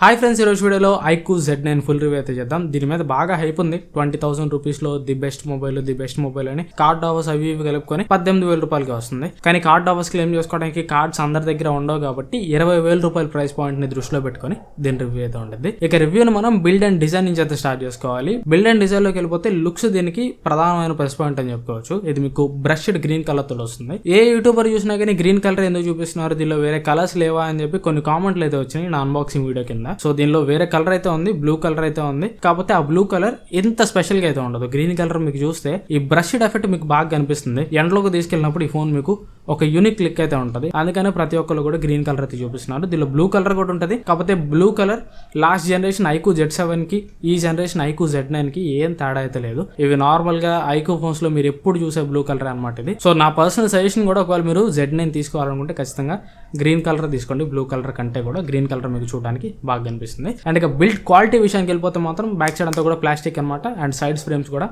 Hi friends, ఈరోజు వీడియోలో iQOO Z9 full review అయితే చేద్దాం. దీని మీద బాగా హైప్ ఉంది. 20,000 రూపీస్లో ది బెస్ట్ మొబైల్ అని కార్డ్ ఆఫర్స్ అవి ఇవి కలుపుకొని 18,000 రూపాయలకి వస్తుంది. కానీ కార్డ్ ఆఫర్స్ క్లెయిమ్ చేసుకోవడానికి కార్డ్స్ అందరి దగ్గర ఉండవు కాబట్టి 20,000 రూపాయల ప్రైస్ పాయింట్ ని దృష్టిలో పెట్టుకొని దీని రివ్యూ అయితే ఉంటుంది. ఇక రివ్యూని మనం బిల్డ్ అండ్ డిజైన్ నుంచి అయితే స్టార్ట్ చేసుకోవాలి. బిల్డ్ అండ్ డిజైన్ లోకి వెళ్ళిపోతే లుక్స్ దీనికి ప్రధానమైన ప్లస్ పాయింట్ అని చెప్పుకోవచ్చు. ఇది మీకు బ్రష్డ్ గ్రీన్ కలర్ తో వస్తుంది. ఏ యూట్యూబర్ చూసినా కానీ గ్రీన్ కలర్ ఎందుకు చూపిస్తున్నారు, దీనిలో వేరే కలర్స్ లేవా అని చెప్పి కొన్ని కామెంట్లు అయితే వచ్చినాయి నా అన్బాక్సింగ్ వీడియో కింద. సో దీనిలో వేరే కలర్ అయితే ఉంది, బ్లూ కలర్ అయితే ఉంది. కాకపోతే ఆ బ్లూ కలర్ ఎంత స్పెషల్ గా అయితే ఉండదు. గ్రీన్ కలర్ మీకు చూస్తే ఈ బ్రష్డ్ ఎఫెక్ట్ మీకు బాగా కనిపిస్తుంది. ఎండ్లోకి తీసుకెళ్ళినప్పుడు ఈ ఫోన్ మీకు ఒక యూనిక్ లుక్ అయితే ఉంటుంది. అందుకనే ప్రతి ఒక్కరు కూడా గ్రీన్ కలర్ అయితే చూపిస్తున్నారు. దీనిలో బ్లూ కలర్ కూడా ఉంటుంది. కాకపోతే blue colour last generation iQOO Z7 కి ఈ జనరేషన్ iQOO Z9 కి ఏం తేడా అయితే లేదు. ఇవి నార్మల్ గా iQOO ఫోన్స్ లో మీరు ఎప్పుడు చూసే బ్లూ కలర్ అనమాట ఇది. సో నా పర్సనల్ సజెషన్ కూడా ఒకవేళ మీరు Z9 తీసుకోవాలనుకుంటే ఖచ్చితంగా గ్రీన్ కలర్ తీసుకోండి. బ్లూ కలర్ కంటే కూడా గ్రీన్ కలర్ మీకు చూడడానికి బాగా కనిపిస్తుంది. అండ్ ఇక బిల్డ్ క్వాలిటీ విషయానికి వెళ్ళిపోతే మాత్రం బ్యాక్ సైడ్ అంతా కూడా ప్లాస్టిక్ అనమాట. అండ్ సైడ్స్ ఫ్రేమ్స్ కూడా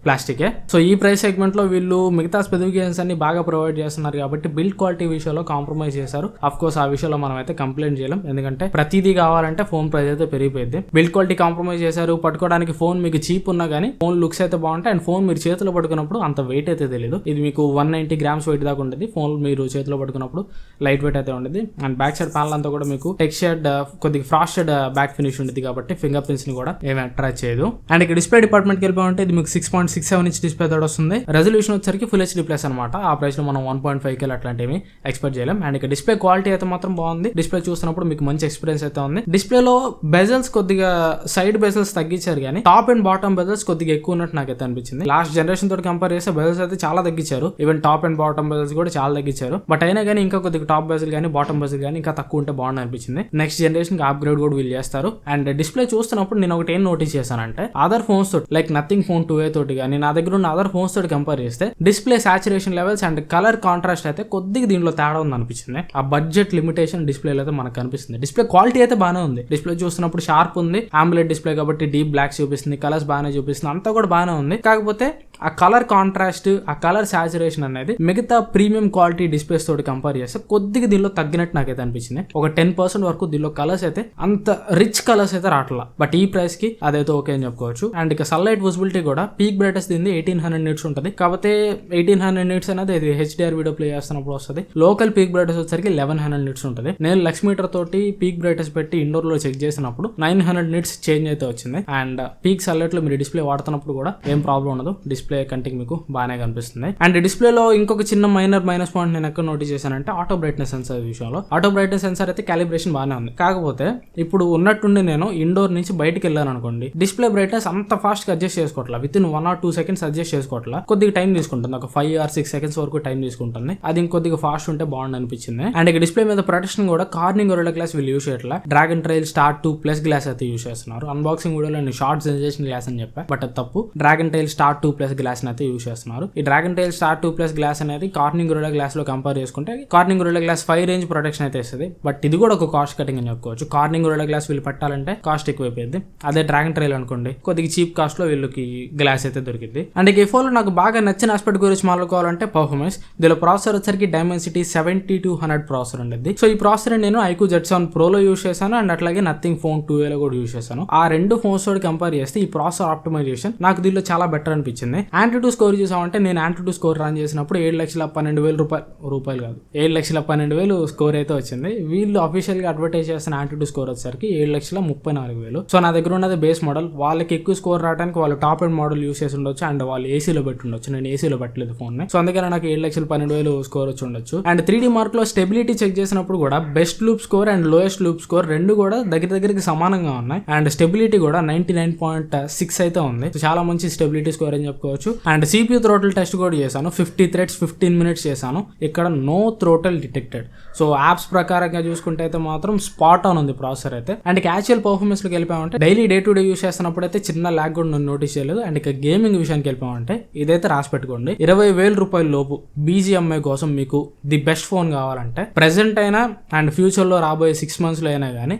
ప్లాస్టికే. సో ఈ ప్రైస్ సెగ్మెంట్ లో వీళ్ళు మిగతా స్పెసిఫికేషన్స్ అన్ని బాగా ప్రొవైడ్ చేస్తున్నారు కాబట్టి బిల్డ్ క్వాలిటీ విషయంలో కాంప్రమైజ్ చేశారు. అఫ్ కోర్స్ ఆ విషయంలో మనం అయితే కంప్లైంట్ చేయలేం, ఎందుకంటే ప్రతిదీ కావాలంటే ఫోన్ ప్రైస్ అయితే పెరిగిపోయింది. బిల్డ్ క్వాలిటీ కాంప్రమైజ్ చేశారు. పట్టుకోవడానికి ఫోన్ మీకు చీప్ ఉన్నా కానీ ఫోన్ లుక్స్ అయితే బాగుంటాయి. అండ్ ఫోన్ మీరు చేతిలో పట్టుకున్నప్పుడు అంత వెయిట్ అయితే తెలియదు. ఇది మీకు 190 గ్రామ్స్ వెయిట్ దాకా ఉంటుంది. ఫోన్ మీరు చేతిలో పట్టుకున్నప్పుడు లైట్ వెయిట్ అయితే ఉంటుంది. అండ్ బ్యాక్ సైడ్ ప్యానల్ అంతా కూడా మీకు టెక్స్చర్డ్ కొద్దిగా ఫ్రాస్టెడ్ బ్యాక్ ఫినిష్ ఉంటుంది కాబట్టి ఫింగర్ ప్రింట్స్ ని కూడా ఏమి అట్రాక్ట్ చేయదు. అండ్ ఇక్కడ డిస్ప్లే డిపార్ట్మెంట్ కి వెళ్ళిపోతే ఇది మీకు 6.67 ఇంచ్ డిస్ప్లే తోడు వస్తుంది. రెజల్యూషన్ వచ్చరికి ఫుల్ HD ప్లస్ అనమాట. ఆ ప్రైస్ లో మనం 1.5K అట్లాంటివి ఎక్స్పెక్ట్ చేయలేం. అండ్ ఇక డిస్ప్లే క్వాలిటీ అయితే మాత్రం బాగుంది. డిస్ప్లే చూస్తున్నప్పుడు మీకు మంచి ఎక్స్పీరియన్స్ అయితే ఉంది. డిస్ప్లేలో బెజల్స్ కొద్దిగా సైడ్ బెజల్స్ తగ్గించారు కానీ టాప్ అండ్ బాటమ్ బెజల్స్ కొద్దిగా ఎక్కువ ఉన్నట్టు నాకైతే అనిపించింది. లాస్ట్ జనరేషన్ తోటి కంపేర్ చేస్తే బెజల్స్ అయితే చాలా తగ్గించారు. Even top and bottom bezels కూడా చాలా తగ్గించారు. బట్ అయినా కానీ ఇంకా కొద్దిగా టాప్ బెజల్ కానీ బాటమ్ బెజల్ కానీ ఇంకా తక్కువ ఉంటే బాగుంది అనిపించింది. నెక్స్ట్ జనరేషన్ అప్గ్రేడ్ కూడా వీళ్ళు చేస్తారు. అండ్ డిస్ప్లే చూస్తున్నప్పుడు నేను ఒకటి ఏం నోటీస్ చేశానంటే అదర్ ఫోన్స్ తోటి లైక్ నథింగ్ ఫోన్ 2A తోటి కానీ నా దగ్గర ఉన్న అదర్ ఫోన్స్ తోటి కంపేర్ చేస్తే display saturation levels and colour contrast అయితే కొద్దిగా దీంట్లో తేడా ఉంది అనిపించింది. ఆ బడ్జెట్ లిమిటేషన్ డిస్ప్లేలో అయితే మనకు కనిపిస్తుంది. డిస్ప్లే క్వాలిటీ అయితే బాగానే ఉంది. డిస్ప్లే చూస్తున్నప్పుడు షార్ప్ ఉంది. ఆంబులెట్ డిస్ప్లే కాబట్టి డీప్ బ్లాక్స్ చూపిస్తుంది, కలర్స్ బాగానే చూపిస్తుంది, అంతా కూడా బాగానే ఉంది. కాకపోతే ఆ కలర్ కాంట్రాస్ట్, ఆ కలర్ సాచురేషన్ అనేది మిగతా ప్రీమియం క్వాలిటీ డిస్ప్లేస్ తోటి కంపేర్ చేస్తే కొద్దిగా దీనిలో తగ్గినట్టు నాకైతే అనిపించింది. ఒక 10% వరకు దీనిలో కలర్స్ అయితే అంత రిచ్ కలర్స్ అయితే రావట్లా. బట్ ఈ ప్రైస్ కి అదైతే ఓకే అని చెప్పుకోవచ్చు. అండ్ ఇక సన్లైట్ విజిబిలిటీ కూడా పీక్ బ్రైట్నెస్ దీన్ని 1800 నిట్స్ ఉంటుంది. కాకపోతే 1800 నిట్స్ అనేది ఇది HDR వీడియో ప్లే చేస్తున్నప్పుడు వస్తుంది. లోకల్ పీక్ బ్రైట్నెస్ వచ్చరికి 1100 నిట్స్ ఉంటుంది. నేను లక్ష్మీటర్ తోటి పీక్ బ్రైట్నెస్ పెట్టి ఇండోర్ లో చెక్ చేసినప్పుడు 900 నిట్స్ చేంజ్ అయితే వచ్చింది. అండ్ పీక్ సన్లైట్ లో మీరు డిస్ప్లే వాడుతున్నప్పుడు కూడా ఏం ప్రాబ్లం ఉండదు. డిస్ప్లే కంటికి మీకు బాగానే కనిపిస్తుంది. అండ్ డిస్ప్లేలో ఇంకొక చిన్న మైనస్ పాయింట్ నేను ఎక్కడ నోటీస్ చేశానంటే ఆటో బ్రైట్నెస్ సెన్సార్ విషయంలో. ఆటో బ్రైట్నెస్ సెన్సార్ అయితే క్యాలిబ్రేషన్ బాగానే ఉంది. కాకపోతే ఇప్పుడు ఉన్నట్టుండి నేను ఇండోర్ నుంచి బయటకు వెళ్ళాను అనుకోండి, డిస్ప్లే బ్రైట్నెస్ అంత ఫాస్ట్ గా అడ్జస్ట్ చేసుకోవట్లా. Within 1 or 2 seconds adjust చేసుకోవట్లా. కొద్దిగా టైం తీసుకుంటుంది. ఒక 5 or 6 seconds వరకు టైం తీసుకుంటుంది. అది ఇంకొద్దిగా ఫాస్ట్ ఉంటే బాగుంది అనిపించింది. అండ్ ఇక డిస్ప్లే మీద ప్రొటెక్షన్ కూడా కార్నింగ్ గొరిల్లా గ్లాస్ వీళ్ళు యూస్ చేయట్లా. డ్రాగన్ ట్రైల్ స్టార్ 2+ గ్లాస్ అయితే యూస్ చేస్తున్నారు. అన్బాక్సింగ్ వీడియోలో నేను షార్ట్ జనరేషన్ గ్లాస్ అని చెప్పా, బట్ అది తప్పు. డ్రాగన్ ట్రైల్ స్టార్ 2+ గ్లాస్ అయితే యూస్ చేస్తున్నారు. ఈ డ్రాగన్ ట్రైల్ స్టార్ 2+ గ్లాస్ అనేది కార్నింగ్ గొరిల్లా గ్లాస్ లో కంపేర్ చేసుకుంటే Corning Gorilla glass 5 range protection అయితే ఇస్తుంది. బట్ ఇది కూడా ఒక కాస్ట్ కటింగ్ అని చెప్పుకోవచ్చు. కార్నింగ్ గొరిల్లా గ్లాస్ వీళ్ళు పెట్టాలంటే కాస్ట్ ఎక్కువైపోయింది. అదే డ్రాగన్ ట్రైల్ అనుకోండి కొద్దిగా చీప్ కాస్ట్ లో వీళ్ళకి గ్లాస్ అయితే దొరికింది. అండ్ ఈ ఫోన్ లో నాకు బాగా నచ్చిన ఆస్పెక్ట్ గురించి మాట్లాడుకోవాలంటే పర్ఫార్మెన్స్. దీనిలో ప్రాసెసర్ వచ్చరికి డైమెన్సిటీ 7200 ప్రాసెసర్ ఉండేది. సో ఈ ప్రాసెసర్ నేను iQOO Z7 Pro లో యూస్ చేశాను. అండ్ అట్లాగే నథింగ్ ఫోన్ 2A లో కూడా యూస్ చేశాను. ఆ రెండు ఫోన్స్ తోటి కంపేర్ చేస్తే ఈ ప్రాసెసర్ ఆప్టిమైజేషన్ నాకు దీనిలో చాలా బెటర్ అనిపించింది. Antutu స్కోర్ చూసామంటే నేను Antutu స్కోర్ రన్ చేసినప్పుడు 7,12,000 రూపాయలు కాదు 7,12,000 స్కోర్ అయితే వచ్చింది. వీళ్ళు అఫీషియల్ గా అడ్వర్టైజ్ చేసిన Antutu స్కోర్ వచ్చేసరికి 7,34,000. సో నా దగ్గర ఉన్నది బేస్ మోడల్. వాళ్ళకి ఎక్కువ స్కోర్ రావడానికి వాళ్ళు టాప్ అండ్ మోడల్ యూస్ చేసి ఉండొచ్చు. అండ్ వాళ్ళు ఏసీలో పెట్టి ఉండొచ్చు. నేను ఏసీలో పెట్టలేదు ఫోన్ ని. సో అందుకని నాకు 7,12,000 స్కోర్ వచ్చి ఉండొచ్చు. అండ్ 3D మార్క్ లో స్టెబిలిటీ చెక్ చేసినప్పుడు కూడా best loop score and lowest loop score రెండు కూడా దగ్గరికి సమానంగా ఉన్నాయి. అండ్ స్టెబిలిటీ కూడా 99.6 అయితే ఉంది. చాలా మంచి స్టెబిలిటీ స్కోర్ అని చెప్పుకోవచ్చు. అండ్ CPU థ్రోటల్ టెస్ట్ కూడా చేశాను. 50 threads 15 minutes చేశాను. ఇక్కడ no throttle detected. So apps ప్రకారంగా చూసుకుంటే అయితే మాత్రం స్పాట్ ఆన్ ఉంది ప్రాసెసర్ అయితే. అండ్ యాక్చువల్ పర్ఫార్మెన్స్ లోకి వెళ్ళిపోయామంటే daily day to day use చేస్తున్నప్పుడు అయితే చిన్న ల్యాగ్ కూడా నేను నోటీస్ చేయలేదు. అండ్ ఇక గేమింగ్ విషయానికి వెళ్ళిపోయామంటే ఇదైతే రాసి పెట్టుకోండి. 20,000 రూపాయల లోపు BGMI కోసం మీకు ది బెస్ట్ ఫోన్ కావాలంటే ప్రెసెంట్ అయినా అండ్ ఫ్యూచర్ లో రాబోయే 6 months లో అయినా కానీ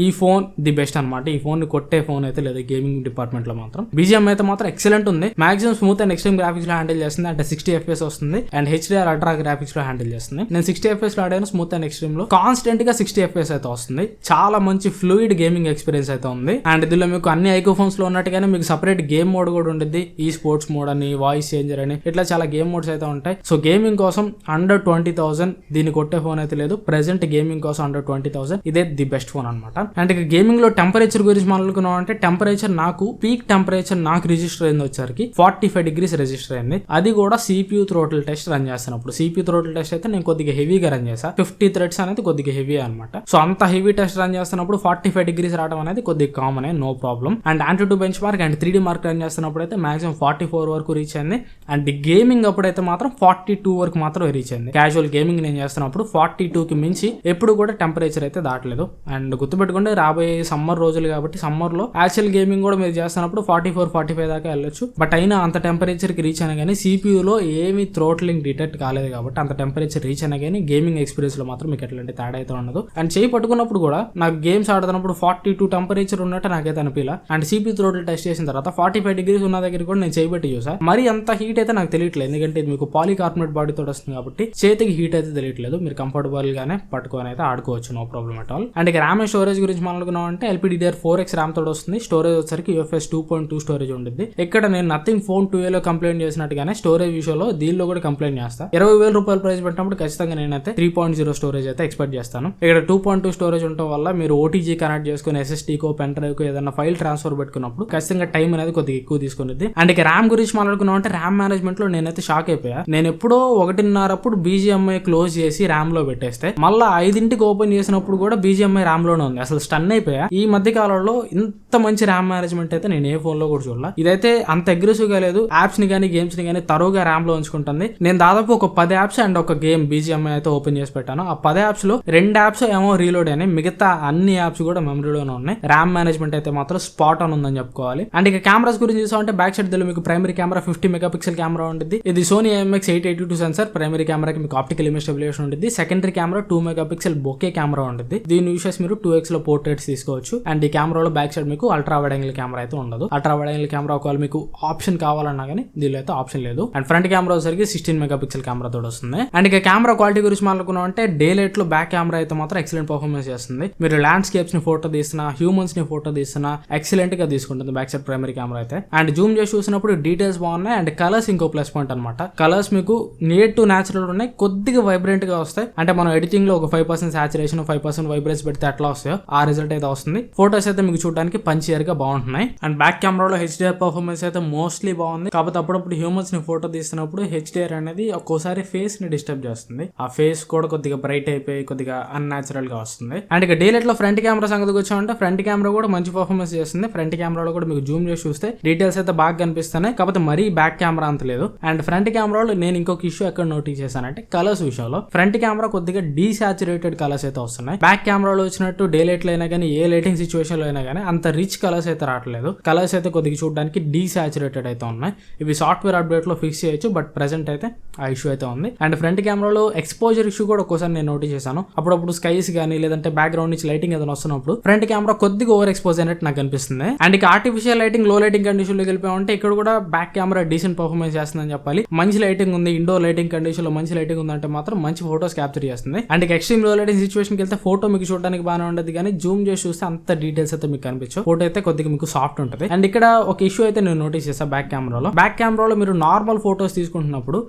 ఈ ఫోన్ ది బెస్ట్ అనమాట. ఈ ఫోన్ ని కొట్టే ఫోన్ అయితే లేదు గేమింగ్ డిపార్ట్మెంట్ లో మాత్రం. BGM అయితే మాత్రం ఎక్సలెంట్ ఉంది. Maximum smooth and extreme graphics లో హ్యాండిల్ చేస్తుంది. అంటే 60 FPS వస్తుంది అండ్ HDR అల్ట్రా గ్రాఫిక్స్ లో హ్యాండిల్ చేస్తుంది. నేను 60 FPS లో ఆడాను స్మూత్ అండ్ ఎక్స్ట్రీమ్ లో. కాన్స్టెంట్ గా 60 FPS అయితే వస్తుంది. చాలా మంచి ఫ్లూయిడ్ గేమింగ్ ఎక్స్పీరియన్స్ అయితే ఉంది. అండ్ ఇందులో మీకు అన్ని ఐకో ఫోన్స్ లో ఉన్నట్టుగానే మీకు సపరేట్ గేమ్ మోడ్ కూడా ఉంటుంది. ఈ స్పోర్ట్స్ మోడ్ అని, వాయిస్ చేంజర్ అని, ఇట్లా చాలా గేమ్ మోడ్స్ అయితే ఉంటాయి. సో గేమింగ్ కోసం అండర్ 20,000 దీన్ని కొట్టే ఫోన్ అయితే లేదు. ప్రెసెంట్ గేమింగ్ కోసం అండర్ 20,000 ఇదే ది బెస్ట్ ఫోన్ అనమాట. అండ్ ఇక గేమింగ్ లో టెంపరేచర్ గురించి మాట్లాడుకున్నాం అంటే టెంపరేచర్ నాకు పీక్ టెంపరేచర్ నాకు రిజిస్టర్ అయింది వచ్చరికి 45 degrees రిజిస్టర్ అయింది. అది కూడా CPU థ్రోటిల్ టెస్ట్ రన్ చేస్తున్నప్పుడు. CPU థ్రోటిల్ టెస్ట్ అయితే నేను కొద్దిగా హెవీగా రన్ చేసా. 50 threads అనేది కొద్దిగా హెవీ అనమాట. సో అంత హెవీ టెస్ట్ రన్ చేస్తున్నప్పుడు 45 degrees రావడం అనేది కొద్దిగా common, no problem. And Antutu benchmark and 3D mark run చేస్తున్నప్పుడు అయితే మాక్సిమం 44 వరకు రీచ్ అయింది. అండ్ గేమింగ్ అప్పుడైతే మాత్రం 42 వరకు మాత్రం రీచ్ అయింది. క్యాజువల్ గేమింగ్ నేను చేస్తున్నప్పుడు 42కి మించి ఎప్పుడు కూడా టెంపరేచర్ అయితే దాటలేదు. అండ్ గుర్తుపెట్టుకుంటే రాబోయే సమ్మర్ రోజులు కాబట్టి సమ్మర్ లో యాక్చువల్ గేమింగ్ కూడా మీరు చేస్తున్నప్పుడు 44-45 దాకా వెళ్ళొచ్చు. బట్ అయినా అంత టెంపరేచర్ కి రీచ్ అయినా కానీ CPU లో ఏమి థ్రోట్లింగ్ డిటెక్ట్ కాలేదు కాబట్టి అంత టెంపరేచర్ రీచ్ అయినా కానీ గేమింగ్ ఎక్స్పీరియన్స్ లో మాత్రం మీకు ఎట్లాంటి తేడా అయితే ఉండదు. అండ్ చేయి పట్టుకున్నప్పుడు కూడా నాకు గేమ్స్ ఆడుతున్నప్పుడు 42 టెంపరేచర్ ఉన్నట్టు నాకైతే అనిపించలా. అండ్ CPU థ్రోటిల్ టెస్ట్ చేసిన తర్వాత 45 degrees ఉన్న దగ్గర కూడా నేను చేయి పెట్టి చూసా. మరి అంత హీట్ అయితే నాకు తెలియట్లేదు, ఎందుకంటే ఇది మీకు పాలికార్బోనేట్ బాడీతో వస్తుంది కాబట్టి చేతికి హీట్ అయితే తెలియట్లేదు. మీరు కంఫర్టబుల్ గానే పట్టుకొని అయితే ఆడుకోవచ్చు, no problem at all. And ఇక ర్యామ్ అండ్ స్టోరేజ్ గురించి మాట్లాడుకున్నాం అంటే LPDDR4X ర్యామ్ తోడు వస్తుంది. స్టోరేజ్ వచ్చరికి UFS 2.2 స్టోరేజ్ ఉంటుంది. ఇక్కడ నేను నథింగ్ ఫోన్ 2A లో కంప్లైంట్ చేసినట్టుగానే స్టోరేజ్ విషయంలో దీనిలో కూడా కంప్లైంట్ చేస్తా. 20,000 రూపాయల ప్రైస్ పెట్టినప్పుడు ఖచ్చితంగా నేనైతే 3.0 స్టోరేజ్ అయితే ఎక్స్పెక్ట్ చేస్తాను. ఇక్కడ 2.2 స్టోరేజ్ ఉండటం వల్ల మీరు OTG కనెక్ట్ చేసుకుని SSD కో పెన్ డ్రైవ్ కో ఏదైనా ఫైల్ ట్రాన్స్ఫర్ పెట్టుకున్నప్పుడు ఖచ్చితంగా టైం అనేది కొద్దిగా ఎక్కువ తీసుకునేది. అండ్ ఇక ర్యామ్ గురించి మాట్లాడుకున్నాం అంటే ర్యామ్ మేనేజ్మెంట్ లో నేనైతే షాక్ అయిపోయా. నేను ఎప్పుడో 1:30 BGMI క్లోజ్ చేసి ర్యామ్ లో పెట్టేస్తే మళ్ళీ 5ంటికి ఓపెన్ చేసినప్పుడు కూడా BGMI ర్యామ్ లోనే ఉంది. అసలు స్టన్ అయిపోయా. ఈ మధ్య కాలంలో ఇంత మంచి ర్యామ్ మేనేజ్మెంట్ అయితే నేను ఏ ఫోన్ లో కూడా చూడాల. ఇదైతే అంత అగ్రెసివ్ గా లేదు. యాప్స్ ని కానీ గేమ్స్ ని కానీ తరువుగా ర్యామ్ లో ఉంచుకుంటుంది. నేను దాదాపు ఒక 10 యాప్స్ అండ్ ఒక గేమ్ BGMI అయితే ఓపెన్ చేసి పెట్టాను. ఆ 10 యాప్స్ లో 2 యాప్స్ ఏమో రీలోడ్ అయినాయి, మిగతా అన్ని యాప్స్ కూడా మెమరీలోనే ఉన్నాయి. ర్యామ్ మేనేజ్మెంట్ అయితే మాత్రం స్పాట్ ఆన్ ఉందని చెప్పుకోవాలి. అండ్ ఇక కెమెరాస్ గురించి చూసామంటే బ్యాక్ సైడ్ మీకు ప్రైమరీ కెమెరా 50 మెగాపిక్సెల్ కెమెరా ఉంటుంది. ఇది Sony IMX882 సెన్సార్. ప్రైమరీ కెమెరాకి మీకు ఆప్టికల్ ఇమేజ్ స్టెబిలైజేషన్ ఉంటుంది. Secondary camera 2 megapixel bouquet camera ఉంటుంది. దీని యూసెస్ మీరు 2x లో పోర్ట్రేట్స్ తీసుకోవచ్చు. అండ్ ఈ కెమెరాలో బ్యాక్ సైడ్ మీకు అల్ట్రా వైడ్ యాంగిల్ కెమెరా అయితే ఉండదు. అల్ట్రా వైడ్ యాంగిల్ కెమెరా ఒకవేళ మీకు ఆప్షన్ కావాలన్నా కానీ దీనిలో అయితే ఆప్షన్ లేదు. అండ్ ఫ్రంట్ కెమెరా వచ్చరికి 16 మెగాపిక్సెల్ కెమెరా తోడు వస్తుంది. అండ్ ఇక కెమెరా క్వాలిటీ గురించి మాట్లాడుకున్నాం అంటే డే లైట్ లో బ్యాక్ కెమెరా అయితే మాత్రం ఎక్సలెంట్ పర్ఫార్మెన్స్ చేస్తుంది. మీరు ల్యాండ్స్కేప్స్ ని ఫోటో తీసినా, హ్యూమన్స్ ని ఫోటో తీసినా ఎక్సలెంట్ గా తీసుకుంటుంది బ్యాక్ సైడ్ ప్రైమరీ కెమెరా అయితే. అండ్ జూమ్ చేసి చూసినప్పుడు డీటెయిల్స్ బాగున్నాయి. అండ్ కలర్స్ ఇంకో ప్లస్ పాయింట్ అనమాట. కలర్స్ మీకు నియర్ టు న్యాచురల్ ఉన్నాయి, కొద్దిగా వైబ్రెంట్ గా వస్తాయి. అంటే మనం ఎడిటింగ్ లో ఒక 5% సాచురేషన్ 5% వైబ్రెన్స్ పెడితే ఎట్లా వస్తాయో ఆ రిజల్ట్ అయితే వస్తుంది. ఫోటోస్ అయితే మీకు చూడడానికి పంచియర్ గా బాగుంటున్నాయి. అండ్ బ్యాక్ కెమెరాలో HDR పర్ఫార్మెన్స్ అయితే మోస్ట్లీ బాగుంది. కాకపోతే అప్పుడప్పుడు హ్యూమన్స్ ని ఫోటో తీస్తున్నప్పుడు HDR అనేది ఒక్కోసారి ఫేస్ ని డిస్టర్బ్ చేస్తుంది. ఆ ఫేస్ కూడా కొద్దిగా బ్రైట్ అయిపోయి కొద్దిగా అన్యాచురల్ గా వస్తుంది. అండ్ ఇక డేలైట్ లో ఫ్రంట్ కెమెరా సంగతికి వచ్చామంటే ఫ్రంట్ కెమెరా కూడా మంచి పర్ఫార్మెన్స్ చేస్తుంది. ఫ్రంట్ కెమెరాలో కూడా మీకు జూమ్ చేసి చూస్తే డీటెయిల్స్ అయితే బాగా కనిపిస్తున్నాయి. కాకపోతే మరీ బ్యాక్ కెమెరా అంత లేదు. అండ్ ఫ్రంట్ కెమెరాలో నేను ఇంకొక ఇష్యూ ఎక్కడ నోటీస్ చేశానంటే కలర్స్ విషయంలో ఫ్రంట్ కెమెరా కొద్దిగా డీసాచురేటెడ్ కలర్స్ అయితే వస్తున్నాయి. బ్యాక్ కెమెరాలో వచ్చినట్టు డే లైట్ లో అయినా కానీ ఏ లైటింగ్ సిచ్యువేషన్ లో అయినా కానీ అంత రిచ్ కలర్స్ అయితే రావట్లేదు. కలర్స్ అయితే కొద్దిగా చూడడానికి డీసాచురేటెడ్ అయితే ఉన్నాయి. ఇవి సాఫ్ట్వేర్ అప్డేట్ లో ఫిక్స్ చేయొచ్చు, బట్ ప్రెసెంట్ అయితే ఆ ఇష్యూ అయితే ఉంది. అండ్ ఫ్రంట్ కెమెరాలో ఎక్స్పోజర్ ఇష్యూ కూడా ఒక్కోసారి నేను నోటీస్ చేశాను. అప్పుడప్పుడు స్కైస్ కానీ లేదంటే బ్యాక్గ్రౌండ్ నుంచి లైటింగ్ ఏదైనా వస్తున్నప్పుడు ఫ్రంట్ కెమెరా కొద్దిగా ఓవర్ ఎక్స్పోజ్ అయినట్టు నాకు అనిపిస్తుంది. అండ్ ఇక ఆర్టిఫిషియల్ లైటింగ్ లో లైటింగ్ కండిషన్ లో వెళ్ళిపోయామంటే ఇక్కడ కూడా బ్యాక్ కెమెరా డీసెంట్ పర్ఫార్మెన్స్ చేస్తుందని చెప్పాలి. మంచి లైటింగ్ ఉంది, ఇండోర్ లైటింగ్ కండిషన్ లో మంచి లైటింగ్ ఉందంటే మాత్రం మంచి ఫోటోస్ క్యాప్చర్ చేస్తుంది. అండ్ ఇక ఎక్స్ట్రీమ్ లో లైటింగ్ సిచ్యువేషన్ కి వెళ్తే ఫోటో మీకు చూడడానికి బాగానే ఉండదు, కానీ జూమ్ చేసి చూస్తే అంత డీటెయిల్స్ అయితే మీకు కనిపించవు. ఫోటో అయితే కొద్దిగా మీకు సాఫ్ట్ ఉంటుంది. అండ్ ఇక్కడ ఒక ఇష్యూ అయితే నేను నోటీస్ చేస్తాను బ్యాక్ కెమెరాలో మీరు నార్మల్ ఫోటోస్ తీసుకుంటున్నప్పుడు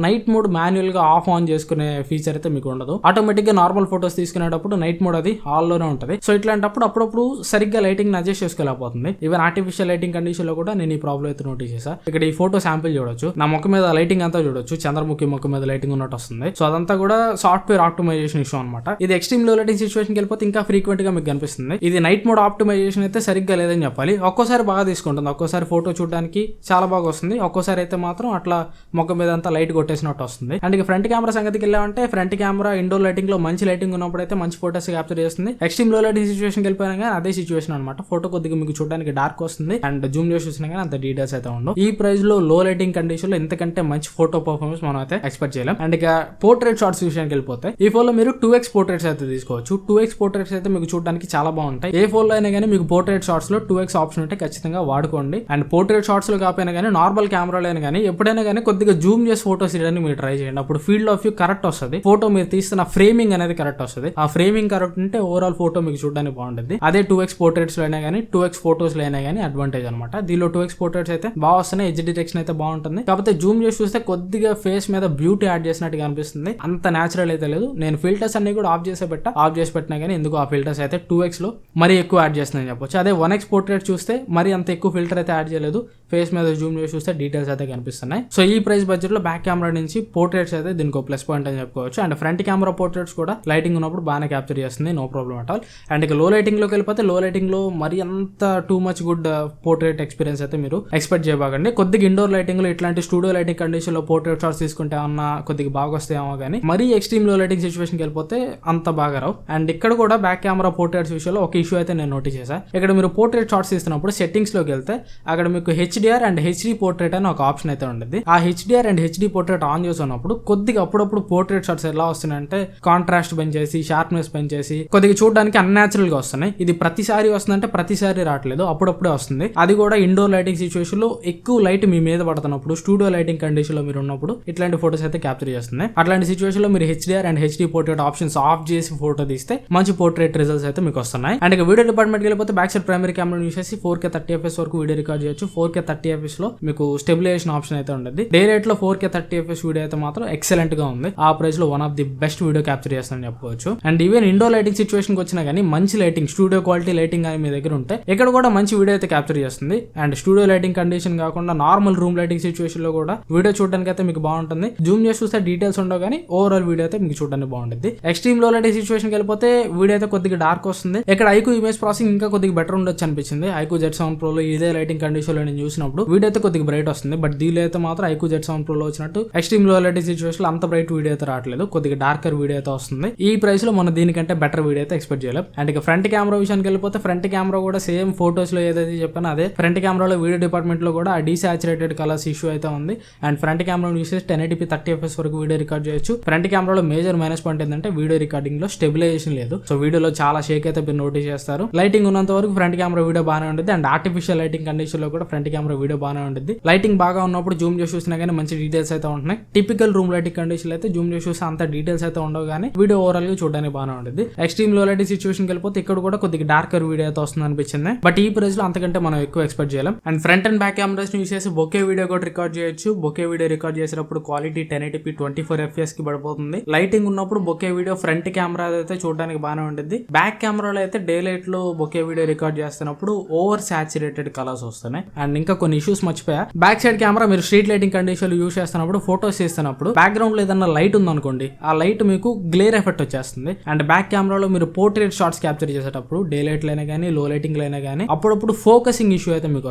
నైట్ మోడ్ మాన్యువల్ గా ఆఫ్ ఆన్ చేసుకునే ఫీచర్ అయితే మీకు ఉండదు. ఆటోమేటిక్ గా నార్మల్ ఫోటోస్ తీసుకునేటప్పుడు నైట్ మోడ్ అది ఆల్ లోనే ఉంటుంది. సో ఇట్లాంటప్పుడు అప్పుడప్పుడు సరిగ్గా లైటింగ్ అడ్జస్ట్ చేసుకోలేకపోతుంది. ఈవెన్ ఆర్టిఫిషియల్ లైటింగ్ కండిషన్ లో కూడా నేను ఈ ప్రాబ్లం అయితే నోటీస్ చేశాను. ఇక్కడ ఈ ఫోటో శాంపిల్ చూడొచ్చు, నా ముఖం మీద లైటింగ్ అంతా చూడొచ్చు, చంద్రముఖి ముఖం మీద లైటింగ్ ఉన్నట్టు వస్తుంది. సో అదంతా కూడా సాఫ్ట్వేర్ ఆప్టిమైజేషన్ ఇష్యూ అనమాట. ఇది ఎక్స్ట్రీమ్ లో లైటింగ్ సిచ్యువేషన్ వెళ్ళిపోతే ఇంకా ఫ్రీక్వెంట్ గా మీకు కనిపిస్తుంది. ఇది నైట్ మోడ్ ఆప్టిమైజేషన్ అయితే సరిగ్గా లేదని చెప్పాలి. ఒక్కోసారి బాగా తీసుకుంటుంది, ఒక్కోసారి ఫోటో చూడడానికి చాలా బాగా వస్తుంది, ఒక్కోసారి అయితే మాత్రం అట్లా ముఖం మీద అంతా లైట్ కొట్టేసినట్టు వస్తుంది. అండ్ ఇక ఫ్రంట్ కెమెరా సంగతికి వెళ్ళామంటే ఫ్రంట్ కెమెరా ఇండోర్ లైటింగ్ లో మంచి లైటింగ్ ఉన్నప్పుడు అయితే మంచి ఫోటోస్ క్యాప్చర్ చేస్తుంది. ఎక్స్ట్రీమ్ లో లైటింగ్ సిచ్యువేషన్ వెళ్ళిపోయినా కానీ అదే సిచ్యువేషన్ అనమాట. ఫోటో కొద్దిగా మీకు చూడడానికి డార్క్ వస్తుంది అండ్ జూమ్ చేసి చూసినా కానీ అంత డీటెయిల్స్ అయితే ఉండవు. ఈ ప్రైస్ లో లో లైటింగ్ కండిషన్ లో ఇంతకంటే మంచి ఫోటో పర్ఫార్మెన్స్ మనం అయితే ఎక్స్పెక్ట్ చేయలేం. అండ్ ఇక పోర్ట్రేట్ షాట్స్ విషయానికి వెళ్ళిపోతే ఈ ఫోన్ లో మీరు 2x పోర్ట్రేట్స్ అయితే తీసుకోవచ్చు. 2x పోర్ట్రేట్స్ అయితే మీకు చూడడానికి చాలా బాగుంటాయి. ఏ ఫోన్ లో అయినా కానీ మీకు పోర్ట్రేట్ షాట్స్ లో 2x ఆప్షన్ ఉంటే ఖచ్చితంగా వాడుకోండి. అండ్ పోర్ట్రేట్ షాట్స్ లో కాకపోయినా కానీ నార్మల్ కెమెరాలో అయినా కానీ ఎప్పుడైనా కానీ కొద్దిగా జూమ్ చేసి ఫోటోస్ తీయడానికి మీరు ట్రై చేయండి. అప్పుడు ఫీల్డ్ ఆఫ్ వ్యూ కరెక్ట్ వస్తుంది, ఫోటో మీరు తీస్తున్న ఫ్రేమింగ్ అనేది కరెక్ట్ వస్తుంది. ఆ ఫ్రేమింగ్ కరెక్ట్ ఉంటే ఓవరాల్ ఫోటో మీకు చూడడానికి బాగుంటుంది. అదే 2x పోర్ట్రేట్స్ లో అయినా కానీ 2x ఫోటోస్ లో అయినా కానీ అడ్వాంటేజ్ అనమాట. దీనిలో 2x పోర్ట్రేట్స్ అయితే బాగా వస్తున్నాయి, ఎడ్జ్ డిటెక్షన్ అయితే బాగుంటుంది. కాకపోతే జూమ్ చేసి చూస్తే కొద్దిగా ఫేస్ మీద బ్యూటీ యాడ్ చేసినట్టుగా అనిపిస్తుంది, అంత న్యాచురల్ అయితే లేదు. నేను ఫిల్టర్స్ అన్ని కూడా ఆఫ్ చేసి పెట్టినా కానీ ఎందుకు ఆ ఫిల్టర్స్ అయితే 2x లో మరీ ఎక్కువ యాడ్ చేస్తున్నాయని చెప్పొచ్చు. అదే 1x పోర్ట్రేట్ చూస్తే మరీ అంత ఎక్కువ ఫిల్టర్ అయితే యాడ్ చేయలేదు, ఫేస్ మీద జూమ్ చేసి చూస్తే డీటెయిల్స్ అయితే కనిపిస్తున్నాయి. సో ఈ ప్రైస్ బడ్జెట్ లో బ్యాక్ కెమెరా నుంచి పోర్ట్రేట్స్ అయితే దీనికి ప్లస్ పాయింట్ అని చెప్పుకోవచ్చు. అండ్ ఫ్రంట్ కెమెరా పోర్ట్రేట్స్ కూడా లైటింగ్ ఉన్నప్పుడు బాగానే క్యాప్చర్ చేస్తుంది, no problem at all. And ఇక లో లైటింగ్ లోకి వెళ్ళిపోతే లో లైటింగ్ లో మరి అంత too much good portrait experience అయితే మీరు ఎక్స్పెక్ట్ చేయబాకండి. కొద్దిగా ఇండోర్ లైటింగ్ లో ఇట్లాంటి స్టూడియో లైటింగ్ కండిషన్ లో పోర్ట్రేట్ షాట్స్ తీసుకుంటే అన్న కొద్దిగా బాగా వస్తాయేమో కానీ మరీ ఎక్స్ట్రీమ్ లో లైటింగ్ సిచువేషన్ కి వెళ్ళిపోతే అంత బాగా రావు. అండ్ ఇక్కడ కూడా బ్యాక్ కెమెరా పోర్ట్రేట్స్ విషయంలో ఒక ఇష్యూ అయితే నేను నోటీస్ చేశాను. ఇక్కడ మీరు పోర్ట్రేట్ షాట్స్ తీస్తున్నప్పుడు సెట్టింగ్స్ లోకి వెళ్తే అక్కడ మీకు హెచ్డిఆర్ అండ్ హెచ్డి పోర్ట్రేట్ అని ఒక ఆప్షన్ అయితే ఉంటుంది. ఆ HDR and HD portrait on చేస్తున్నప్పుడు కొద్దిగా అప్పుడప్పుడు పోర్ట్రేట్ షాట్స్ ఎలా వస్తున్నాయంటే కాంట్రాస్ట్ పెంచేసి షార్ప్నెస్ పెంచేసి కొద్దిగా చూడడానికి అన్యాచురల్ గా వస్తున్నాయి. ఇది ప్రతిసారి వస్తుందంటే ప్రతిసారి రావట్లేదు, అప్పుడప్పుడే వస్తుంది. అది కూడా ఇండోర్ లైటింగ్ సిచువేషన్ లో ఎక్కువ లైట్ మీ మీద పడుతున్నప్పుడు, స్టూడియో లైటింగ్ కండిషన్ లో మీరు ఉన్నప్పుడు ఇట్లాంటి ఫోటోస్ అయితే క్యాప్చర్ చేస్తుంది. అట్లాంటి సిచువేషన్ లో మీరు HDR and HD portrait options off చేసి ఫోటో తీస్తే మంచి పోర్ట్రేట్ రిజల్ట్స్ అయితే మీకు వస్తున్నాయి. అండ్ ఇక వీడియో డిపార్ట్మెంట్ వెళ్ళిపోతే back side primary camera use చేసి 4K 30fps వరకు వీడియో రికార్డ్ చేయొచ్చు. 4K 30fps లో మీకు స్టెబిలైజేషన్ ఆప్షన్ అయితే ఉంటుంది. డే రేట్ లో 4K 30fps వీడియో అయితే మాత్రం ఎక్సలెంట్ గా ఉంది. ఆ ప్రైస్ లో one of the best video capture చేస్తానని చెప్పుకోవచ్చు. And even indoor lighting situation కి వచ్చినా కానీ మంచి లైటింగ్, స్టూడియో క్వాలిటీ లైటింగ్ అని మీ దగ్గర ఉంటే ఇక్కడ కూడా మంచి వీడియో అయితే క్యాప్చర్ చేస్తుంది. అండ్ స్టూడియో లైటింగ్ కండిషన్ కాకుండా నార్మల్ రూమ్ లైటింగ్ సిచువేషన్ లో కూడా వీడియో చూడడానికి అయితే మీకు బాగుంటుంది. జూమ్ చేసి చూస్తే డీటెయిల్స్ ఉండవు కానీ ఓవరాల్ వీడియో అయితే మీకు చూడడానికి బాగుంటుంది. ఎక్స్ట్రీమ్ లో లైటింగ్ సిచువేషన్ కి వెళ్ళిపోతే వీడియో అయితే కొద్దిగా డార్క్ వస్తుంది. ఇక్కడ ఐక్యూ ఇమేజ్ ప్రాసెసింగ్ ఇంకా కొద్దిగా బెటర్ ఉండొచ్చు అనిపించింది. ఐక్యూ Z7 Pro లో ఇదే లైటింగ్ కండిషన్ లో నేను చూసినప్పుడు వీడియో అయితే కొద్దిగా బ్రైట్ వస్తుంది. బట్ దీనిలో అయితే మాత్రం ఐక్యూ Z7 Pro లో వచ్చినట్టు ఎక్స్ట్రీమ్ లో లైటింగ్ సిచువేషన్ లో అంత బ్రైట్ వీడియో అయితే రావట్లేదు, కొద్దిగా డార్కర్ వీడియో అయితే వస్తుంది. ఈ ప్రైస్ లో మనం దీనికంటే బెటర్ వీడియో అయితే ఎక్స్పెక్ట్ చేయలేం. అండ్ ఇక ఫ్రంట్ కెమెరా విషయానికి వెళ్ళిపోతే ఫ్రంట్ కెమెరా కూడా సేమ్ ఫోటోస్ లో ఏదైతే చెప్పానో అదే ఫ్రంట్ కెమెరాలో వీడియో డిపార్ట్మెంట్ లో కూడా ఆ డీసాచురేటెడ్ కలర్స్ ఇష్యూ అయితే ఉంది. అండ్ ఫ్రంట్ కెమెరా యూస్ చేసి 1080p 30fps వరకు వీడియో రికార్డ్ చేయొచ్చు. ఫ్రంట్ కెమెరాలో మేజర్ మైనస్ పాయింట్ ఏంటంటే వీడియో రికార్డింగ్ లో స్టెబిలైజేషన్ లేదు. సో వీడియోలో చాలా షేక్ అయితే మీరు నోటీస్ చేస్తారు. లైటింగ్ ఉన్నంత వరకు ఫ్రంట్ కెమెరా వీడియో బాగానే ఉంటుంది. అండ్ ఆర్టిఫిషియల్ లైటింగ్ కండిషన్ లో కూడా ఫ్రంట్ కెమెరా వీడియో బాగానే ఉంటుంది. లైటింగ్ బాగా ఉన్నప్పుడు జూమ్ చేసి చూసినా కానీ మంచి డీటెయిల్స్ అయితే ఉంటున్నాయి. టిపికల్ రూమ్ లైటింగ్ కండిషన్ అయితే జూమ్ చేసి చూస్తే అంత డీటెయిల్స్ అయితే ఉండవు కానీ వీడియో ఓవరాల్ గా చూడడానికి బాగానే ఉంటుంది. ఎక్స్ట్రీమ్ లో లైటింగ్ సిచువేషన్ వెళ్ళిపోతే ఇక్కడ కూడా కొద్దిగా డార్కర్ వీడియో అయితే వస్తుంది అనిపించింది. బట్ ఈ ప్రైస్ లో అంతకంటే మనం ఎక్కువ ఎక్స్పెక్ట్ చేయలేం. And front and back cameras use చేసి బొకే వీడియో కూడా రికార్డ్ చేయొచ్చు. బొకే వీడియో రికార్డ్ చేసినప్పుడు క్వాలిటీ 1080p 24fps కి పడిపోతుంది. లైటింగ్ ఉన్నప్పుడు బొకే వీడియో ఫ్రంట్ కెమెరా అయితే చూడడానికి బాగానే ఉంటుంది. బ్యాక్ కెమెరాలో అయితే డే లైట్ లో బొకే వీడియో రికార్డ్ చేస్తున్నప్పుడు ఓవర్ సాచురేటెడ్ కలర్స్ వస్తున్నాయి. అండ్ ఇంకా కొన్ని ఇష్యూస్ మర్చిపోయా. బ్యాక్ సైడ్ కెమెరా మీరు స్ట్రీట్ లైటింగ్ కండిషన్ యూస్ చేస్తున్నప్పుడు ఫోటోస్ చేస్తున్నప్పుడు బ్యాక్గ్రౌండ్ లో ఏదన్నా లైట్ ఉందనుకోండి, ఆ లైట్ మీకు గ్లేర్ ఎఫెక్ట్ వచ్చేస్తుంది. అండ్ బ్యాక్ కెమెరాలో మీరు పోర్ట్రేట్ షాట్స్ క్యాప్చర్ చేసేటప్పుడు డే లైట్ లో అయినా కానీ లో లైటింగ్ లో అయినా కానీ అప్పుడప్పుడు ఫోకసింగ్ ఇష్యూ అయితే మీకు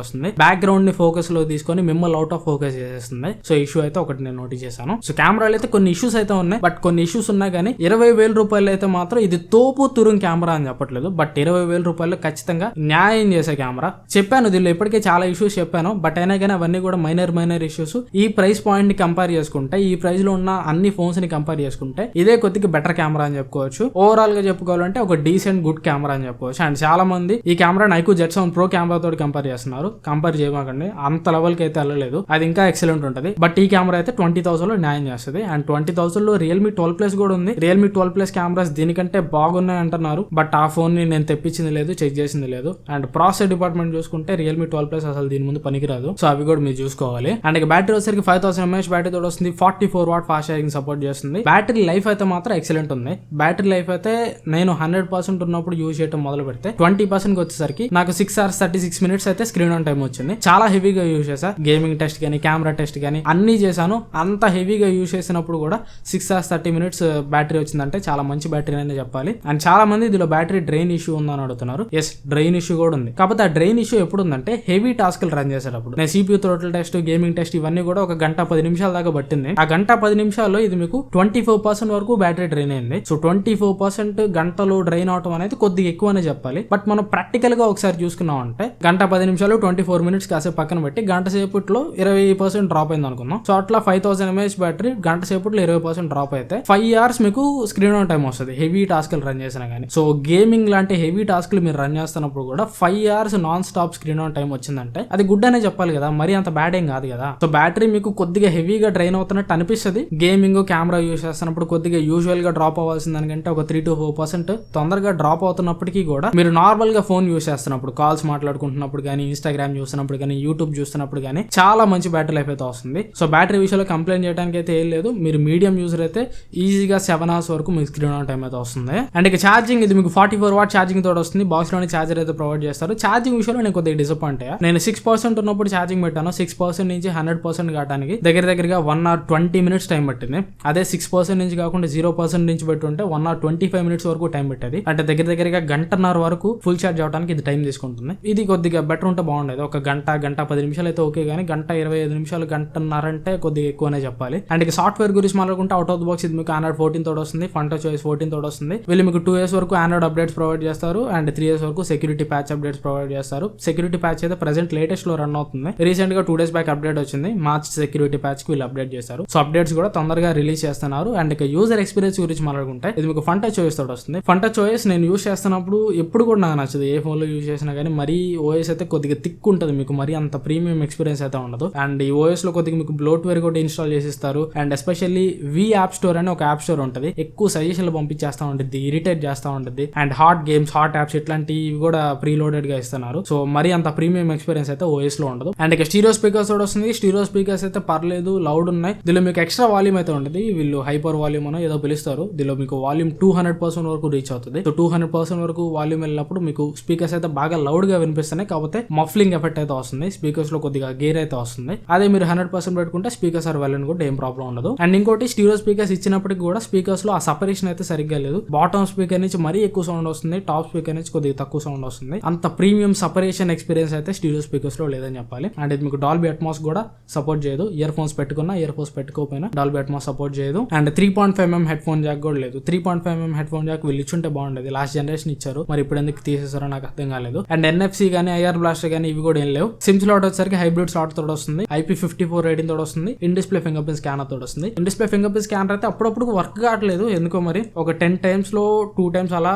వస్తుంది. బ్యాక్గ్రౌండ్ ని ఫోకస్ లో తీసుకొని మిమ్మల్ని అవుట్ ఆఫ్ ఫోకస్ చేసేస్తుంది. సో ఇష్యూ అయితే ఒకటి నేను నోటీస్ చేశాను. సో కెమెరాలో అయితే కొన్ని ఇష్యూస్ అయితే ఉన్నాయి. బట్ కొన్ని ఇష్యూస్ ఉన్నాయి కానీ 20,000 రూపాయలు అయితే మాత్రం ఇది తోపు తురుం కెమెరా అని చెప్పట్లేదు. బట్ 20,000 రూపాయలు ఖచ్చితంగా న్యాయం చేసే కెమెరా. చెప్పాను దీనిలో ఇప్పటికే చాలా ఇష్యూస్ చెప్పాను. బట్ అయినా కానీ అవన్నీ కూడా మైనర్ ఇష్యూస్. ఈ ప్రైస్ పాయింట్ ని కంపేర్ చేసుకుంటే, ఈ ప్రైస్ లో ఉన్న అన్ని ఫోన్స్ ని కంపేర్ చేసుకుంటే ఇదే కొద్దిగా బెటర్ కెమెరా అని చెప్పుకోవచ్చు. ఓవరాల్ గా చెప్పుకోవాలంటే ఒక డీసెంట్ గుడ్ కెమెరా అని చెప్పుకోవచ్చు. అండ్ చాలా మంది ఈ camera iQOO Z7 Pro camera తోటి కంపేర్ చేస్తున్నారు. కంపేర్ చేయమాకండి, అంత లెవెల్ కి అయితే వెళ్ళలేదు. అది ఇంకా ఎక్సలెంట్ ఉంటుంది. బట్ ఈ కెమెరా అయితే 20,000 లో న్యాయం చేస్తుంది. అండ్ 20,000 లో Realme 12 Plus కూడా ఉంది. Realme 12 Plus కెమెరాస్ దీనికంటే బాగున్నాయి అంటున్నారు. బట్ ఆ ఫోన్ ని నేను తెప్పించింది లేదు, చెక్ చేసింది లేదు. అండ్ ప్రాసెసర్ డిపార్ట్మెంట్ చూసుకుంటే Realme 12 Plus అసలు దీని ముందు పనికిరాదు. సో అవి కూడా మీరు చూసుకోవాలి. అండ్ ఇక బ్యాటరీ వచ్చేసరికి 5000 mAh బ్యాటరీ తోటి వస్తుంది. 44 వాట్ ఫాస్ట్ ఛార్జింగ్ సపోర్ట్ చేస్తుంది. బ్యాటరీ లైఫ్ అయితే మాత్రం ఎక్సలెంట్ ఉంది. బ్యాటరీ లైఫ్ అయితే నేను 100% ఉన్నప్పుడు యూజ్ చేయడం మొదలు పెడితే 20% కి వచ్చేసరికి నాకు 6 hours 36 minutes అయితే స్క్రీన్ ఆన్ టైం వచ్చింది. చాలా హెవీగా యూజ్ చేసా. గేమింగ్ టెస్ట్ కానీ కెమెరా టెస్ట్ కానీ అన్ని చేశాను. అంత హెవీగా యూజ్ చేసినప్పుడు కూడా 6 hours 30 minutes బ్యాటరీ వచ్చిందంటే చాలా మంచి బ్యాటరీ అని చెప్పాలి. అండ్ చాలా మంది ఇందులో బ్యాటరీ డ్రైన్ ఇష్యూ ఉందని అడుగుతున్నారు. ఎస్, డ్రైన్ ఇష్యూ కూడా ఉంది. కాకపోతే ఆ డ్రైన్ ఇష్యూ ఎప్పుడు ఉందంటే హెవీ టాస్క్లు రన్ రన్ చేసేటప్పుడు. నేను CPU throttle test, gaming test ఇవన్నీ కూడా ఒక గంట 10 నిమిషాల దాకా పట్టింది. ఆ గంట 10 నిమిషాల్లో ఇది మీకు 24% వరకు బ్యాటరీ డ్రైన్ అయింది. సో 24% గంటలో డ్రైన్ అవటం అనేది కొద్దిగా ఎక్కువనే చెప్పాలి. బట్ మనం ప్రాక్టికల్ గా ఒకసారి చూసుకున్నాం అంటే గంట 10 నిమిషాలు 24 మినిట్స్ కాసేపు పక్కన పెట్టి గంట సేపట్లో 20% డ్రాప్ అయింది అనుకుందాం. సో అట్లా 5000 mAh బ్యాటరీ గంట సేపట్లో 20% డ్రాప్ అయితే 5 hours మీకు స్క్రీన్ ఆన్ టైం వస్తుంది హెవీ టాస్క్లు రన్ చేసినా కానీ. సో గేమింగ్ లాంటి హెవీ టాస్క్లు మీరు రన్ చేస్తున్నప్పుడు కూడా 5 hours non stop screen on time వచ్చిందంటే అది గుడ్ అనే చెప్పాలి కదా, మరి అంత బ్యాడ్ ఏం కాదు కదా. సో బ్యాటరీ మీకు కొద్దిగా హెవీగా డ్రైన్ అవుతున్నట్టు అనిపిస్తుంది. గేమింగ్ కెమెరా యూస్ చేస్తున్నప్పుడు కొద్దిగా యూజువల్ గా డ్రాప్ అవ్వాల్సిన దానికంటే ఒక 3 to 4% తొందరగా డ్రాప్ అవుతున్నప్పటికీ కూడా మీరు నార్మల్ గా ఫోన్ యూస్ చేస్తున్నప్పుడు, కాల్స్ మాట్లాడుకుంటున్నప్పుడు కానీ, ఇన్స్టాగ్రామ్ చూస్తున్నప్పుడు కానీ, యూట్యూబ్ చూస్తున్నప్పుడు కానీ చాలా మంచి బ్యాటరీ లైఫ్ అయితే వస్తుంది. సో బ్యాటరీ విషయంలో కంప్లైంట్ చేయడానికి అయితే ఏం లేదు. మీరు మీడియం యూజర్ అయితే ఈజీగా 7 hours వరకు మీకు స్క్రీన్ ఆన్ టైం అయితే వస్తుంది. అండ్ ఇక ఛార్జింగ్, ఇది మీకు 44 watt ఛార్జింగ్ తోటి వస్తుంది. బాక్స్ లోని ఛార్జర్ అయితే ప్రొవైడ్ చేస్తారు. ఛార్జింగ్ విషయంలో నేను కొద్దిగా డిసప్పాయింట్ అయ్యా. నేను 6% ఉన్నప్పుడు ఛార్జింగ్ పెట్టాను. 6% నుంచి 100% కావడానికి దగ్గరగా 1 hour 20 minutes టైం పట్టింది. అదే 6% నుంచి కాకుండా 0% నుంచి పెట్టుంటే 1 hour 25 minutes వరకు టైం పెట్టేది. అంటే దగ్గరగా గంటన్నర వరకు ఫుల్ ఛార్జ్ అవడానికి ఇది టైం తీసుకుంటుంది. ఇది కొద్దిగా బెటర్ ఉంటే బాగుండేది. ఒక గంట 10 నిమిషాలు అయితే ఓకే, కానీ గంట 25 నిమిషాలు, గంటన్నర అంటే కొద్దిగా ఎక్కువనే చెప్పాలి. అండ్ ఇక సాఫ్ట్వేర్ గురించి మాట్లాడుకుంటే అవుట్ ఆఫ్ ద బాక్స్ ఇది మీకు Android 14 తోటి వస్తుంది, FunTouchOS 14 తోటి వస్తుంది. వీళ్ళు మీకు 2 years వరకు Android అప్డేట్స్ ప్రొవైడ్ చేస్తారు అండ్ 3 years వరకు సెక్యూరిటీ ప్యాచ్ అప్డేట్స్ ప్రొవైడ్ చేస్తారు. సెక్యూరిటీ ప్యాచ్ అయితే ప్రెసెంట్ లేటెస్ట్ లో రన్ అవుతుంది. రీసెంట్ గా 2 days బ్యాక్ అప్డేట్ వచ్చింది. మార్చ్ సెక్యూరిటీ ప్యాచ్ కి వీళ్ళు అప్డేట్ చేశారు. సో అప్డేట్స్ కూడా తొందరగా రిలీజ్ చేస్తున్నారు. అండ్ ఇక యూజర్ ఎక్స్పీరియన్స్ గురించి మాట్లాడుకుంటే ఇది మీకు FunTouchOS తోటి వస్తుంది. FunTouchOS నేను యూజ్ చేస్తున్నప్పుడు ఎప్పుడు కూడా నాకు నచ్చదు. ఏ ఫోన్ లో యూజ్ చేసినా కానీ మరీ ఓఎస్ అయితే కొద్దిగా థిక్ ఉంటుంది, మీకు మరీ అంత ప్రీమియం ఎక్స్పీరియన్స్ అయితే ఉండదు. అండ్ ఈ ఓఎస్ లో కొద్దిగా మీకు బ్లోట్వేర్ కూడా ఇన్స్టాల్ చేసిస్తారు. And especially V app store అని ఒక యాప్ స్టోర్ ఉంటుంది. ఎక్కువ సజెషన్లు పంపించేస్తా ఉంటుంది, ఇరిటేట్ చేస్తా ఉంటుంది. And hot games, hot apps ఇట్లాంటివి కూడా ప్రీ లోడెడ్ గా ఇస్తున్నారు. సో మరీ అంత ప్రీమియం ఎక్స్పీరియన్స్ అయితే ఓఎస్ లో ఉండదు. అండ్ ఇక స్టీరియో స్పీకర్స్ కూడా వస్తుంది. స్టీరియో స్పీకర్స్ అయితే పర్లేదు, లౌడ్ ఉన్నాయి. దీనిలో మీకు ఎక్స్ట్రా వాల్యూమ్ అయితే ఉంటుంది. వీళ్ళు హైపర్ వాల్యూమ్ అనో ఏదో పిలుస్తారు. దీనిలో మీకు వాల్యూమ్ 200% వరకు రీచ్ అవుతుంది. సో 200% వరకు వాల్యూమ్ వెళ్ళినప్పుడు మీకు స్పీకర్స్ అయితే బాగా లౌడ్ గా వినిపిస్తున్నాయి. కాకపోతే మఫ్లింగ్ ఎఫెక్ట్ అయితే వస్తుంది. స్పీకర్స్ లో కొద్దిగా గేర్ అయితే వస్తుంది. అదే మీరు 100% పెట్టుకుంటే speakers are well and good, ఏం ప్రాబ్లం ఉండదు. అండ్ ఇంకోటి స్టీరియో స్పీకర్స్ ఇచ్చినప్పటికీ కూడా స్పీకర్స్ లో ఆ సపరేషన్ అయితే సరిగ్గా లేదు. బాటమ్ స్పీకర్ నుంచి మరీ ఎక్కువ సౌండ్ వస్తుంది, టాప్ స్పీకర్ నుంచి కొద్దిగా తక్కువ సౌండ్ వస్తుంది. అంత ప్రీమియం సపరేషన్ ఎక్స్పీరియన్స్ అయితే స్టీరియో స్పీకర్స్ లో లేదని చెప్పాలి. అండ్ ఇది మీకు డాల్బీ అట్మాస్ కూడా సపోర్ట్ చేయదు. ఇయర్ ఫోన్స్ పెట్టుకున్నా, ఇయర్ ఫోన్స్ పెట్టుకోకపోయినా డాల్బీ అట్మాస్ సపోర్ట్ చేయదు. And 3.5mm headphone jack కూడా లేదు. 3.5mm హెడ్ ఫోన్ జాక్ వీళ్ళు ఇచ్చుంటే బాగుండేది. లాస్ట్ జనరేషన్ ఇచ్చారు, మరి ఇప్పుడు ఎందుకు తీసేసారో నాకు అర్థం కాలేదు. అండ్ NFC కానీ, IR బ్లాస్టర్ కానీ ఇవి కూడా ఏం లేవు. సిమ్ స్లాట్ వచ్చేసరికి హైబ్రిడ్ స్లాట్ తోటి వస్తుంది. IP54 రేటింగ్ తోటి వస్తుంది. In display finger print scanner తోటి వస్తుంది. In display finger print scanner అయితే అప్పుడప్పుడు వర్క్ కావట్లేదు ఎందుకో, మరి ఒక 10 times లో 2 times అలా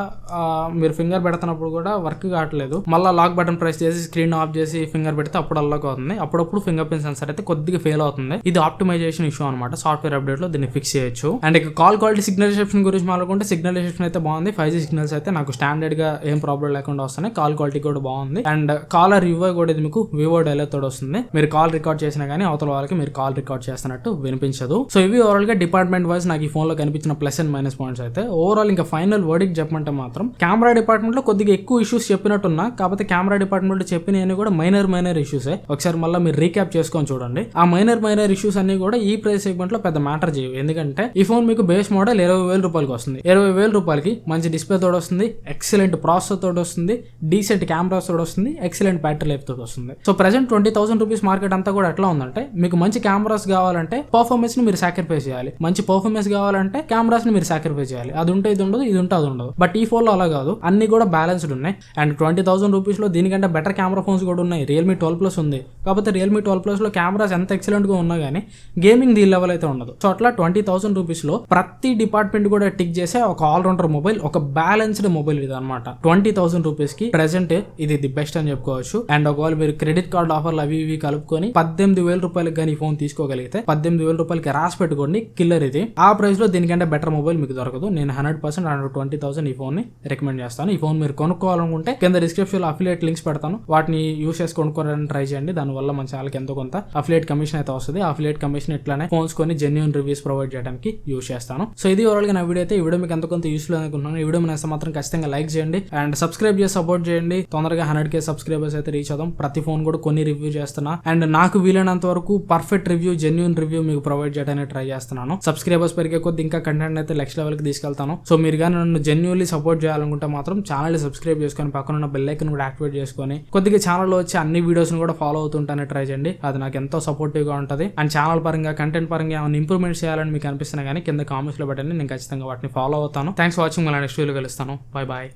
మీరు ఫింగర్ పెడుతున్నప్పుడు కూడా వర్క్ కావట్లేదు. మళ్ళీ లాక్ బటన్ ప్రెస్ చేసి స్క్రీన్ ఆఫ్ చేసి ఫింగర్ పెడితే అప్పుడు అల్లాక్ అవుతుంది. అప్పుడప్పుడు ఫింగర్ ప్రింట్ సెన్సర్ అయితే కొద్దిగా ఫెయిల్ అవుతుంది. ఇది ఆప్టిమైజేషన్ ఇష్యూ అనమాట. సాఫ్ట్వేర్ అప్డేట్ లో దీన్ని ఫిక్స్ చేయొచ్చు. అండ్ ఇక కాల్ క్వాలిటీ, సిగ్నల్ రిసెప్షన్ గురించి మాట్లాడుకుంటే సిగ్నల్ రిసెప్షన్ అయితే బాగుంది. 5G సిగ్నల్స్ అయితే నాకు స్టాండర్డ్ గా ఏం ప్రాబ్లం లేకుండా వస్తున్నాయి. కాల్ క్వాలిటీ కూడా బాగుంది. అండ్ కాలర్ రివ్యూ కూడా ఇది మీకు వివో డైలాగ్ తోడు వస్తుంది. మీరు కాల్ రికార్డ్ చేసినా కానీ అవతల వాళ్ళకి మీరు కాల్ రికార్డ్ చేస్తున్నట్టు వినిపించదు. సో ఇవి ఓవరాల్ గా డిపార్ట్మెంట్ వైజ్ నాకు ఈ ఫోన్ లో కనిపించిన ప్లస్ అండ్ మైనస్ పాయింట్స్ అయితే. ఓవరాల్ ఇంకా ఫైనల్ వర్డిక్ చెప్పమంటే మాత్రం కెమెరా డిపార్ట్మెంట్ లో కొద్దిగా ఎక్కువ ఇష్యూస్ చెప్పినట్టున్నా, కాకపోతే కెమెరా డిపార్ట్మెంట్ లో చెప్పినవి కూడా మైనర్ ఇష్యూసే. ఒకసారి మళ్ళీ మీరు రీక్యాప్ చేసుకొని చూడండి. ఆ మైనర్ ఇష్యూస్ అన్ని కూడా ఈ ప్రైస్ సెగ్మెంట్ లో పెద్ద మ్యాటర్ చేయవు. ఎందుకంటే ఈ ఫోన్ మీకు బేస్ మోడల్ 20,000 రూపాయలకి వస్తుంది. 20,000 రూపాయలకి మంచి డిస్ప్లే తోడు వస్తుంది, ఎక్సలెంట్ ప్రాసెసర్ తోడు వస్తుంది, డీసెంట్ కెమెరాస్ తోడు వస్తుంది, ఎక్సలెంట్ బ్యాటరీ లైఫ్ తోడు వస్తుంది. సో ప్రెసెంట్ 20,000 రూపీస్ మార్కెట్ అంతా కూడా ఎట్లా ఉందంటే, మీకు మంచి కెమెరాస్ కావాలంటే పర్ఫార్మెన్స్ ని మీరు సాక్రిఫైస్ చేయాలి, మంచి పర్ఫార్మెన్స్ కావాలంటే కెమెరాస్ ని మీరు సాక్రిఫైస్ చేయాలి. అది ఉంటే ఇది ఉండదు, ఇది ఉంటే అది ఉండదు. బట్ ఈ ఫోన్ లో అలా కాదు, అన్ని కూడా బ్యాలెన్స్డ్ ఉన్నాయి. అండ్ 20,000 రూపీస్ లో దీనికంటే బెటర్ కెమెరా ఫోన్స్ కూడా ఉన్నాయి. రియల్మీ 12 Plus ఉంది. కాకపోతే రియల్మీ 12 Plus లో కెమెరాస్ ఎంత ఎక్సలెంట్ గా ఉన్నా కానీ గేమింగ్ దీని లెవెల్ అయితే ఉండదు. సో అట్లా 20,000 రూపీస్ లో ప్రతి డిపార్ట్మెంట్ కూడా టిక్ చేసే ఒక ఆల్రౌండర్ మొబైల్, ఒక బ్యాలెన్స్డ్ మొబైల్ ఇది అనమాట. 20,000 రూపీస్ కి ప్రెసెంట్ ఇది ది బెస్ట్ అని చెప్పుకోవచ్చు. అండ్ ఒకవేళ మీరు క్రెడిట్ కార్డ్ ఆఫర్లు అవి ఇవి కలుపుకొని 18,000 రూపాయలకి కానీ ఫోన్ తీసుకోగలిగితే 18,000 రూపాయలకి రాసి పెట్టుకోండి, కిల్లర్ ఇది. ఆ ప్రైస్ లో దీనికంటే బెటర్ మొబైల్ మీకు దొరకదు. నేను 100% అండర్ 20,000 ఈ ఫోన్ ని రికమెండ్ చేస్తాను. ఈ ఫోన్ మీరు కొనుక్కోవాలనుకుంటే కింద డిస్క్రిప్షన్ లో అఫిలియేట్ లింక్స్ పెడతాను, వాటిని యూస్ చేసి కొనుక్కోవాలని ట్రై చేయండి. దానివల్ల మన ఛానల్కి ఎంతో కొంత అఫిలియేట్ కమిషన్ అయితే వస్తుంది. అఫిలియేట్ కమిషన్ ఇట్లానే ఫోన్స్ కొని జెన్యూన్ రివ్యూస్ ప్రొవైడ్ చేయడానికి యూస్ చేస్తాను. సో ఇది ఓవరాల్ గా నా వీడియో అయితే. ఈ వీడియో మీకు ఎంతో కొంత యూస్ఫుల్ అనుకుంటున్నాను. ఈ వీడియో నచ్చితే మాత్రం ఖచ్చితంగా లైక్ చేయండి అండ్ సబ్స్క్రైబ్ చేసి సపోర్ట్ చేయండి. తొందరగా 100K సబ్స్క్రైబర్స్ అయితే రీచ్ అవుదాం. ప్రతి ఫోన్ కూడా కొన్ని రివ్యూ చేస్తున్నా అండ్ నాకు వీలైనంత వరకు పర్ఫెక్ట్ రివ్యూ, జెన్యూన్ రివ్యూ మీకు ప్రొవైడ్ చేయడానికి ట్రై చేస్తున్నాను. సబ్స్క్రైబర్స్ పెరిగే కొద్ది ఇంకా కంటెంట్ అయితే నెక్స్ట్ లెవెల్ కి తీసుకెళ్తాను. సో మీరు కానీ నన్ను జెన్యూన్లీ సపోర్ట్ చేయాలనుకుంటే మాత్రం ఛానల్ సబ్స్క్రైబ్ చేసుకొని పక్కన ఉన్న బెల్ ఐకాన్ కూడా యాక్టివేట్ చేసుకొని కొద్దిగా ఛానల్లో వచ్చి అన్ని వీడియోస్ వీడియోస్ ని కూడా ఫాలో అవుతుంటానే ట్రై చేయండి. అది నాకు ఎంతో సపోర్టివ్ గా ఉంటుంది. అండ్ ఛానల్ పరంగా కంటెంట్ పరంగా ఏమైనా ఇంప్రూవ్మెంట్ చేయాలని మీకు అనిపిస్తున్నా కానీ కింద కామెంట్స్ లో పెట్టండి. నేను ఖచ్చితంగా వాటిని ఫాలో అవుతాను. Thanks for watching. మళ్ళీ నెక్స్ట్ వీడియో కలుస్తాను. Bye bye.